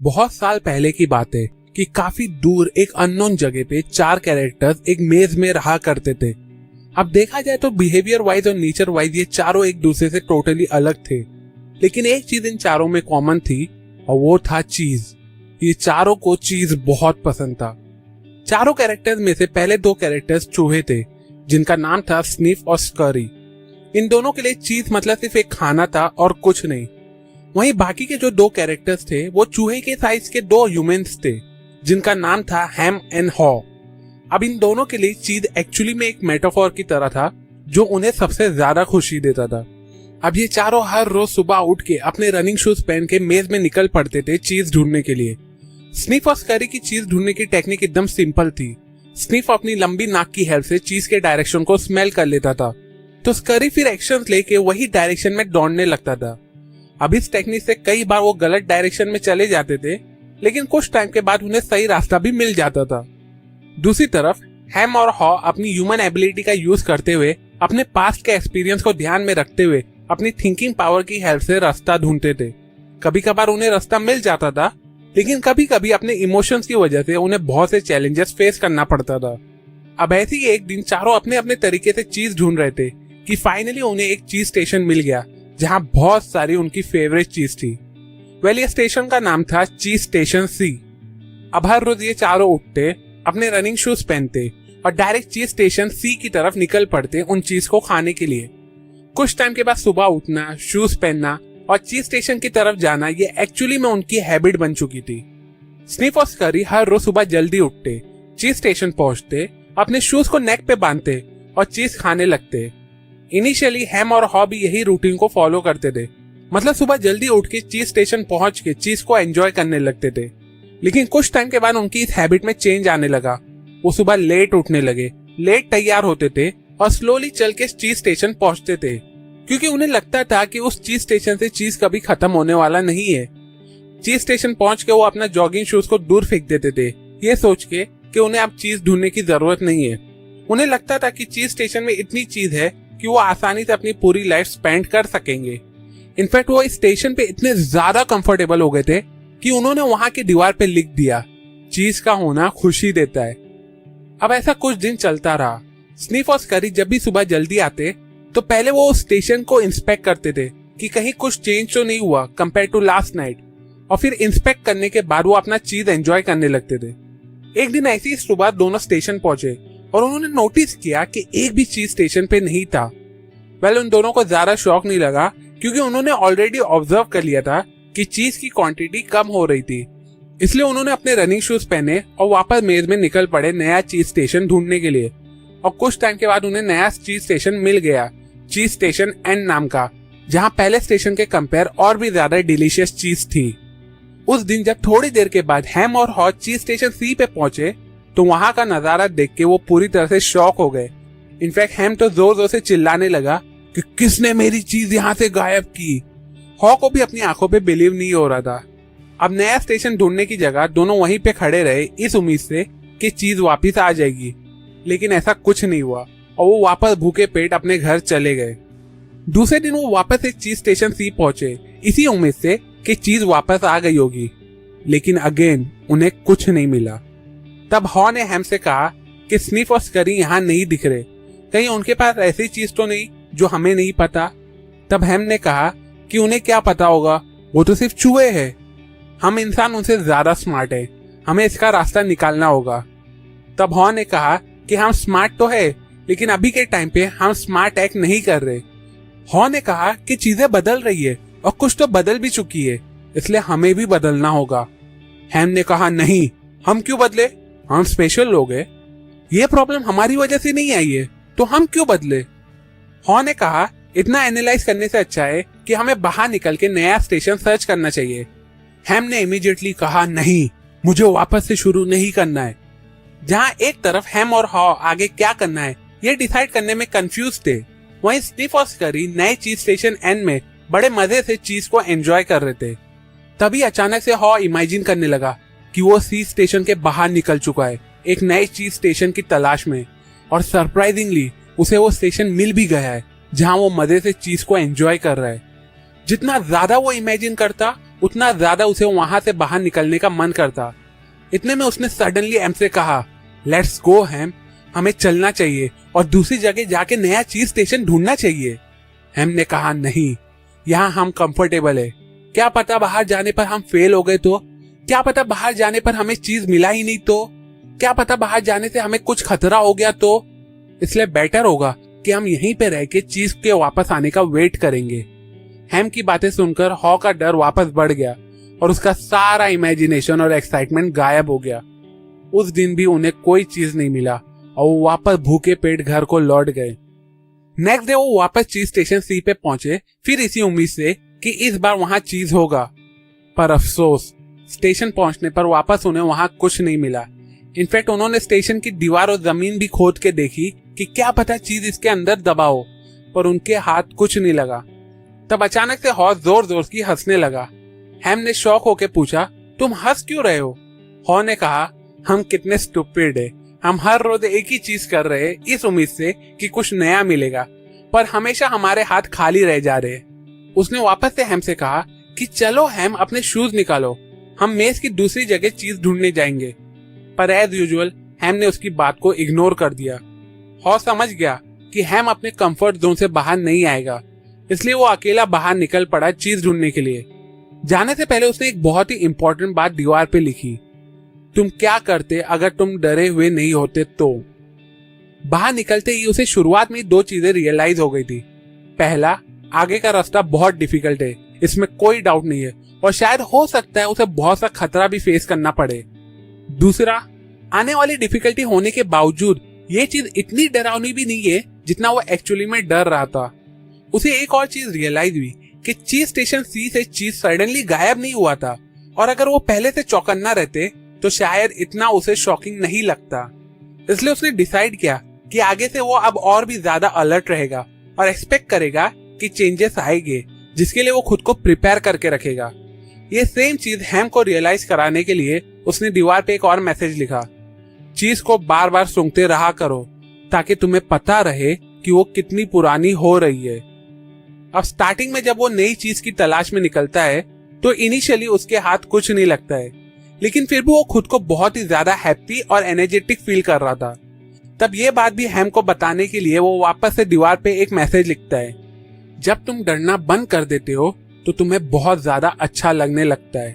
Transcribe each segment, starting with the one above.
बहुत साल पहले की बात है कि काफी दूर एक अननोन जगह पे चार कैरेक्टर्स एक मेज में रहा करते थे। अब देखा जाए तो बिहेवियर वाइज और नेचर वाइज ये चारों एक दूसरे से टोटली अलग थे, लेकिन एक चीज इन चारों में कॉमन थी और वो था चीज। ये चारों को चीज बहुत पसंद था। चारों कैरेक्टर्स में से पहले दो कैरेक्टर्स चूहे थे जिनका नाम था स्निफ और स्करी। इन दोनों के लिए चीज मतलब सिर्फ एक खाना था और कुछ नहीं। वहीं बाकी के जो दो कैरेक्टर्स थे वो चूहे के साइज के दो ह्यूमंस थे जिनका नाम था हैम एंड हॉ। अब इन दोनों के लिए चीज एक्चुअली में एक मेटाफोर की तरह था जो उन्हें सबसे ज्यादा खुशी देता था। अब ये चारों हर रोज सुबह उठ के अपने रनिंग शूज पहन के मेज में निकल पड़ते थे चीज ढूंढने के लिए। स्निफ और स्करी की चीज ढूंढने की टेक्निक एकदम सिंपल थी। स्निफ अपनी लंबी नाक की हेल्प से चीज के डायरेक्शन को स्मेल कर लेता था, तो स्करी फिर एक्शन लेके वही डायरेक्शन में दौड़ने लगता था। अब इस टेक्निक से कई बार वो गलत डायरेक्शन में चले जाते थे, लेकिन कुछ टाइम के बाद उन्हें सही रास्ता भी मिल जाता था। दूसरी तरफ हैम और हॉ अपनी ह्यूमन एबिलिटी का यूज करते हुए अपने पास्ट के एक्सपीरियंस को ध्यान में रखते हुए अपनी थिंकिंग पावर की हेल्प से रास्ता ढूंढते थे। कभी कभार उन्हें रास्ता मिल जाता था, लेकिन कभी कभी अपने इमोशंस की वजह से उन्हें बहुत से चैलेंजेस फेस करना पड़ता था। अब ऐसे ही एक दिन चारों अपने अपने तरीके से चीज ढूंढ रहे थे कि फाइनली उन्हें एक चीज स्टेशन मिल गया जहां बहुत सारी उनकी फेवरेट चीज थी। ये स्टेशन का नाम था चीज स्टेशन सी। अब हर रोज ये चारों उठते, अपने रनिंग शूज पहनते और डायरेक्ट चीज स्टेशन सी की तरफ निकल पड़ते उन चीज को खाने के लिए। कुछ टाइम के बाद सुबह उठना, शूज पहनना और चीज स्टेशन की तरफ जाना ये एक्चुअली में उनकी हैबिट बन चुकी थी। स्निफ और स्करी हर रोज सुबह जल्दी उठते, चीज स्टेशन पहुंचते, अपने शूज को नेक पे बांधते और चीज खाने लगते। इनिशियली हैम और हॉ भी यही रूटीन को फॉलो करते थे, मतलब सुबह जल्दी उठ के चीज स्टेशन पहुंच के चीज को एंजॉय करने लगते थे। लेकिन कुछ टाइम के बाद उनकी इस हैबिट में चेंज आने लगा। वो सुबह लेट उठने लगे, लेट तैयार होते थे और स्लोली चल के चीज स्टेशन पहुंचते थे, क्योंकि उन्हें लगता था कि उस चीज स्टेशन से चीज कभी खत्म होने वाला नहीं है। चीज स्टेशन पहुंच के वो अपना जॉगिंग शूज को दूर फेंक देते थे, ये सोच के कि उन्हें अब चीज ढूंढने की जरूरत नहीं है। उन्हें लगता था कि चीज स्टेशन में इतनी चीज है कि वो आसानी से अपनी पूरी लाइफ स्पेंड कर सकेंगे। इनफैक्ट वो इस स्टेशन पे इतने ज्यादा कंफर्टेबल हो गए थे कि उन्होंने वहां की दीवार पे लिख दिया, चीज का होना खुशी देता है। अब ऐसा कुछ दिन चलता रहा। स्निफ और स्करी जब भी सुबह जल्दी आते तो पहले वो उस स्टेशन को इंस्पेक्ट करते थे कि कहीं कुछ चेंज तो नहीं हुआ कंपेयर टू लास्ट नाइट, और फिर इंस्पेक्ट करने के बाद वो अपना चीज एंजॉय करने लगते थे। एक दिन ऐसी ही सुबह दोनों स्टेशन पहुंचे और उन्होंने नोटिस किया कि एक भी चीज स्टेशन पे नहीं था। उन दोनों को ज्यादा शौक नहीं लगा, क्योंकि उन्होंने ऑलरेडी ऑब्जर्व कर लिया था कि चीज की क्वांटिटी कम हो रही थी। इसलिए उन्होंने अपने रनिंग शूज पहने और वापस मेज में निकल पड़े नया चीज स्टेशन ढूंढने के लिए। और कुछ टाइम के बाद उन्हें नया चीज स्टेशन मिल गया, चीज स्टेशन एन नाम का, जहां पहले स्टेशन के कंपेयर और भी ज्यादा डिलीशियस चीज थी। उस दिन जब थोड़ी देर के बाद हैम और हॉ चीज स्टेशन सी पे पहुंचे तो वहां का नजारा देख के वो पूरी तरह से शॉक हो गए। इनफैक्ट हैम तो जोर जोर से चिल्लाने लगा कि किसने मेरी चीज यहाँ से गायब की। हॉ को भी अपनी आंखों पे बिलीव नहीं हो रहा था। अब नया स्टेशन ढूंढने की जगह दोनों वहीं पे खड़े रहे इस उम्मीद से कि चीज वापस आ जाएगी, लेकिन ऐसा कुछ नहीं हुआ और वो वापस भूखे पेट अपने घर चले गए। दूसरे दिन वो वापस एक चीज स्टेशन सी पहुंचे इसी उम्मीद से कि चीज वापस आ गई होगी, लेकिन अगेन उन्हें कुछ नहीं मिला। तब हॉ ने हैम से कहा कि स्निफ और स्करी यहाँ नहीं दिख रहे, कहीं उनके पास ऐसी चीज तो नहीं जो हमें नहीं पता। तब हैम ने कहा कि उन्हें क्या पता होगा, वो तो सिर्फ चूहे हैं। हम इंसान उनसे ज्यादा स्मार्ट है, हमें इसका रास्ता निकालना होगा। तब हॉ ने कहा कि हम स्मार्ट तो है, लेकिन अभी के टाइम पे हम स्मार्ट एक्ट नहीं कर रहे। हॉ ने कहा कि चीजें बदल रही है और कुछ तो बदल भी चुकी है, इसलिए हमें भी बदलना होगा। हैम ने कहा नहीं, हम क्यों बदले, हम स्पेशल लोग हैं, ये प्रॉब्लम हमारी वजह से नहीं आई है, तो हम क्यों बदले। हॉ ने कहा इतना एनालाइज करने से अच्छा है कि हमें बाहर निकल के नया स्टेशन सर्च करना चाहिए। हैम ने इमीडिएटली कहा नहीं, मुझे वापस से शुरू नहीं करना है। जहां एक तरफ हैम और हॉ आगे क्या करना है ये डिसाइड करने में कंफ्यूज थे, वहीं स्निफ और स्करी नए चीज स्टेशन एन में बड़े मजे से चीज को एंजॉय कर रहे थे। तभी अचानक से हॉ इमेजिन करने लगा कि वो सी स्टेशन के बाहर निकल चुका है एक नए चीज स्टेशन की तलाश में, और सरप्राइजिंगली उसे वो स्टेशन मिल भी गया है जहां वो मजे से चीज को एंजॉय कर रहा है। जितना ज्यादा वो इमेजिन करता उतना ज्यादा उसे वहां से बाहर निकलने का मन करता। इतने में उसने सडनली हैम से कहा, लेट्स गो हैम, हमें चलना चाहिए और दूसरी जगह जाके नया चीज स्टेशन ढूंढना चाहिए। हैम ने कहा, नहीं, यहाँ हम कंफर्टेबल है। क्या पता बाहर जाने पर हम फेल हो गए तो? क्या पता बाहर जाने पर हमें चीज मिला ही नहीं तो? क्या पता बाहर जाने से हमें कुछ खतरा हो गया तो? इसलिए बेटर होगा कि हम यहीं पे रह के चीज के वापस आने का वेट करेंगे। हैम की बातें सुनकर हॉ का डर वापस बढ़ गया और उसका सारा इमेजिनेशन और एक्साइटमेंट गायब हो गया। उस दिन भी उन्हें कोई चीज नहीं मिला और वो वापस भूखे पेट घर को लौट गए। नेक्स्ट डे वो वापस चीज स्टेशन सी पे पहुंचे, फिर इसी उम्मीद से कि इस बार वहां चीज होगा। पर अफसोस, स्टेशन पहुंचने पर वापस उन्हें वहां कुछ नहीं मिला। इनफैक्ट उन्होंने स्टेशन की दीवार और जमीन भी खोद के देखी कि क्या पता चीज इसके अंदर दबा हो, पर उनके हाथ कुछ नहीं लगा। तब अचानक से हॉ जोर जोर की हंसने लगा। हैम ने शॉक होकर पूछा, तुम हंस क्यों रहे हो? हॉ ने कहा, हम कितने स्टूपिड है। हम हर रोज एक ही चीज कर रहे हैं इस उम्मीद से कि कुछ नया मिलेगा, पर हमेशा हमारे हाथ खाली रह जा रहे हैं। उसने वापस से हैम से कहा कि चलो हैम, अपने शूज निकालो, हम मेज की दूसरी जगह चीज ढूंढने जाएंगे। पर एज यूजुअल हैम ने उसकी बात को इग्नोर कर दिया। हॉ समझ गया कि हैम अपने कंफर्ट जोन से बाहर नहीं आएगा, इसलिए वो अकेला बाहर निकल पड़ा चीज ढूंढने के लिए। जाने से पहले उसने एक बहुत ही इंपॉर्टेंट बात दीवार पे लिखी, तुम क्या करते अगर तुम डरे हुए नहीं होते तो? बाहर निकलते ही उसे शुरुआत में 2 चीजें रियलाइज हो गई थी। पहला, आगे का रास्ता बहुत डिफिकल्ट है, इसमें कोई डाउट नहीं है, और शायद हो सकता है उसे बहुत सा खतरा भी फेस करना पड़े। दूसरा, आने वाली डिफिकल्टी होने के बावजूद ये चीज इतनी डरावनी भी नहीं है जितना वो एक्चुअली में डर रहा था। उसे एक और चीज रियलाइज हुई कि चीज स्टेशन सी से चीज सडनली गायब नहीं हुआ था, और अगर वो पहले से चौकन्ना रहते तो शायद इतना उसे शॉकिंग नहीं लगता। इसलिए उसने डिसाइड किया कि आगे से वो अब और भी ज्यादा अलर्ट रहेगा और एक्सपेक्ट करेगा कि चेंजेस आएंगे, जिसके लिए वो खुद को प्रिपेयर करके रखेगा। ये सेम चीज हैम को रियलाइज कराने के लिए उसने दीवार पे एक और मैसेज लिखा, चीज को बार बार सूंघते रहा करो ताकि तुम्हें पता रहे कि वो कितनी पुरानी हो रही है। अब स्टार्टिंग में जब वो नई चीज की तलाश में निकलता है तो इनिशियली उसके हाथ कुछ नहीं लगता है, लेकिन फिर भी वो खुद को बहुत ही ज्यादा हैप्पी और एनर्जेटिक फील कर रहा था। तब ये बात भी हैम को बताने के लिए वो वापस से दीवार पे एक मैसेज लिखता है, जब तुम डरना बंद कर देते हो तो तुम्हें बहुत ज्यादा अच्छा लगने लगता है।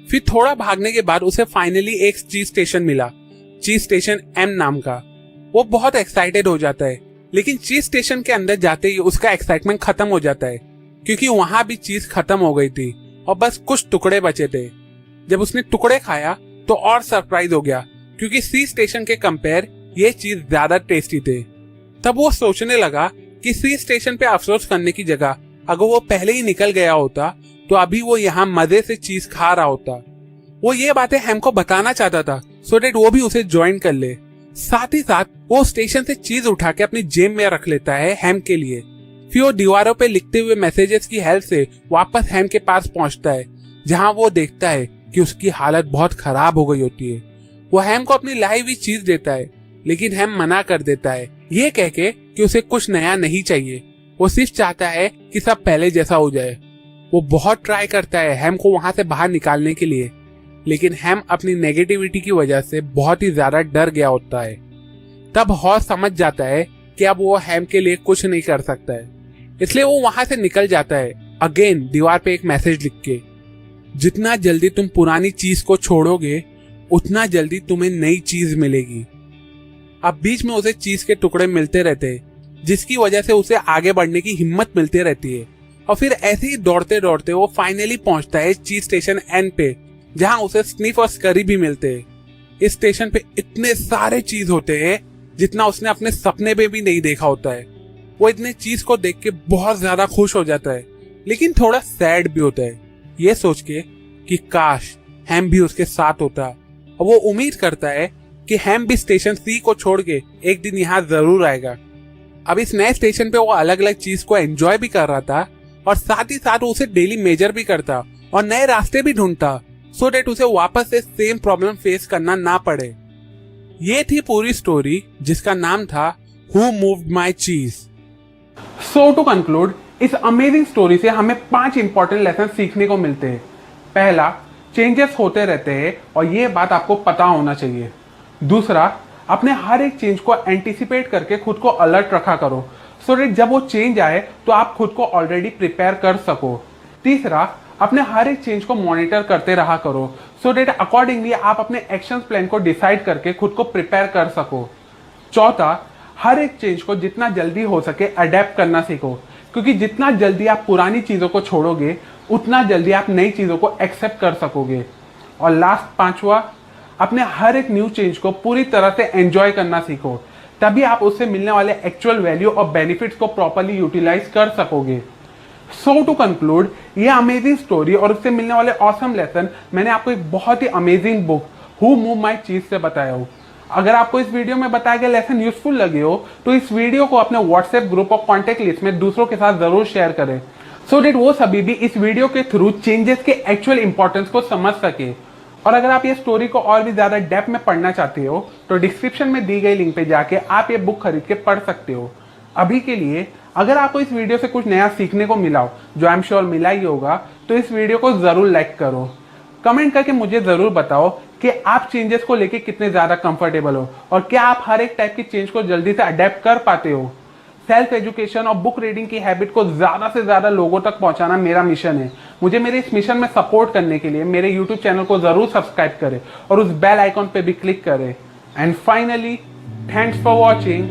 फिर थोड़ा भागने के बाद उसे फाइनली एक चीज स्टेशन मिला, चीज स्टेशन एम नाम का। वो बहुत एक्साइटेड हो जाता है, लेकिन चीज स्टेशन के अंदर जाते ही उसका एक्साइटमेंट खत्म हो जाता है, क्योंकि वहां भी चीज खत्म हो गई थी और बस कुछ टुकड़े बचे थे। जब उसने टुकड़े खाया तो और सरप्राइज हो गया, क्योंकि सी स्टेशन के कंपेयर ये चीज ज्यादा टेस्टी थे। तब वो सोचने लगा कि सी स्टेशन पे अफसोस करने की जगह अगर वो पहले ही निकल गया होता तो अभी वो यहाँ मजे से चीज खा रहा होता। वो ये बातें हैम को बताना चाहता था सो दैट वो भी उसे ज्वाइन कर ले। साथ ही साथ वो स्टेशन से चीज उठा के अपनी जेब में रख लेता है हैम के लिए। फिर वो दीवारों पे लिखते हुए मैसेजेस की हेल्प से वापस हैम के पास पहुंचता है, जहां वो देखता है कि उसकी हालत बहुत खराब हो गई होती है। वो हैम को अपनी लाई हुई चीज देता है, लेकिन हैम मना कर देता है, ये कह के कि उसे कुछ नया नहीं चाहिए, वो सिर्फ चाहता है कि सब पहले जैसा हो जाए। वो बहुत ट्राई करता है हैम को वहां से बाहर निकालने के लिए, लेकिन हैम अपनी नेगेटिविटी की वजह से बहुत ही ज्यादा डर गया होता है। तब हॉ समझ जाता है कि अब वो हैम के लिए कुछ नहीं कर सकता है, इसलिए वो वहां से निकल जाता है, अगेन दीवार पे एक मैसेज लिख के, जितना जल्दी तुम पुरानी चीज को छोड़ोगे उतना जल्दी तुम्हें नई चीज मिलेगी। अब बीच में उसे चीज के टुकड़े मिलते रहते हैं, जिसकी वजह से उसे आगे बढ़ने की हिम्मत मिलती रहती है, और फिर ऐसे ही दौड़ते दौड़ते वो फाइनली पहुंचता है चीज स्टेशन एन पे, जहां उसे स्निफ और स्करी भी मिलते हैं। इस स्टेशन पे इतने सारे चीज होते हैं जितना उसने अपने सपने में भी नहीं देखा होता है। वो इतने चीज को देख के बहुत ज्यादा खुश हो जाता है, लेकिन थोड़ा सैड भी होता है, ये सोच के कि काश हैम भी उसके साथ होता, और वो उम्मीद करता है कि हैम भी स्टेशन सी को छोड़ के एक दिन यहाँ जरूर आएगा। अब इस नए स्टेशन पे वो अलग अलग चीज को एंजॉय भी कर रहा था, और साथ ही साथ उसे डेली मेजर भी करता और नए रास्ते भी ढूंढता, सो डेट उसे वापस से सेम प्रॉब्लम फेस करना ना पड़े। ये थी पूरी स्टोरी, जिसका नाम था हु मूव्ड माई चीज। सो टू कंक्लूड, इस अमेजिंग स्टोरी से हमें 5 इंपॉर्टेंट लेसन सीखने को मिलते हैं। पहला, चेंजेस होते रहते हैं और ये बात आपको पता होना चाहिए। दूसरा, अपने हर एक चेंज को एंटिसिपेट करके खुद को अलर्ट रखा करो सो दैट जब वो चेंज आए तो आप खुद को ऑलरेडी प्रिपेयर कर सको। तीसरा, अपने हर एक चेंज को मॉनिटर करते रहा करो सो दैट अकॉर्डिंगली आप अपने एक्शन प्लान को डिसाइड करके खुद को प्रिपेयर कर सको। चौथा, हर एक चेंज को जितना जल्दी हो सके अडेप्ट करना सीखो, क्योंकि जितना जल्दी आप पुरानी चीज़ों को छोड़ोगे उतना जल्दी आप नई चीज़ों को एक्सेप्ट कर सकोगे। और लास्ट, पांचवा, अपने हर एक न्यू चेंज को पूरी तरह से एंजॉय करना सीखो, तभी आप उससे मिलने वाले एक्चुअल वैल्यू और बेनिफिट्स को प्रॉपर्ली यूटिलाइज कर सकोगे। सो टू कंक्लूड, ये अमेजिंग स्टोरी और उससे मिलने वाले ऑसम लेसन मैंने आपको एक बहुत ही amazing book who move my cheese से बताया हो। अगर आपको इस वीडियो में बताए गए लेसन यूजफुल लगे हो तो इस वीडियो को अपने व्हाट्सएप ग्रुप और कॉन्टेक्ट लिस्ट में दूसरों के साथ जरूर शेयर करें सो दैट वो सभी भी इस वीडियो के थ्रू चेंजेस के एक्चुअल इंपॉर्टेंस को समझ सके। और अगर आप ये स्टोरी को और भी ज्यादा डेप्थ में पढ़ना चाहते हो तो डिस्क्रिप्शन में दी गई लिंक पे जाके आप ये बुक खरीद के पढ़ सकते हो। अभी के लिए अगर आपको इस वीडियो से कुछ नया सीखने को मिला हो, जो आई एम श्योर मिला ही होगा, तो इस वीडियो को जरूर लाइक करो। कमेंट करके मुझे जरूर बताओ कि आप चेंजेस को लेके कितने ज्यादा कंफर्टेबल हो और क्या आप हर एक टाइप की चेंज को जल्दी से अडेप्ट कर पाते हो। सेल्फ एजुकेशन और बुक रीडिंग की हैबिट को ज्यादा से ज्यादा लोगों तक पहुंचाना मेरा मिशन है। मुझे मेरे इस मिशन में सपोर्ट करने के लिए मेरे यूट्यूब चैनल को जरूर सब्सक्राइब करें और उस बेल आइकॉन पे भी क्लिक करें। And finally, thanks for watching.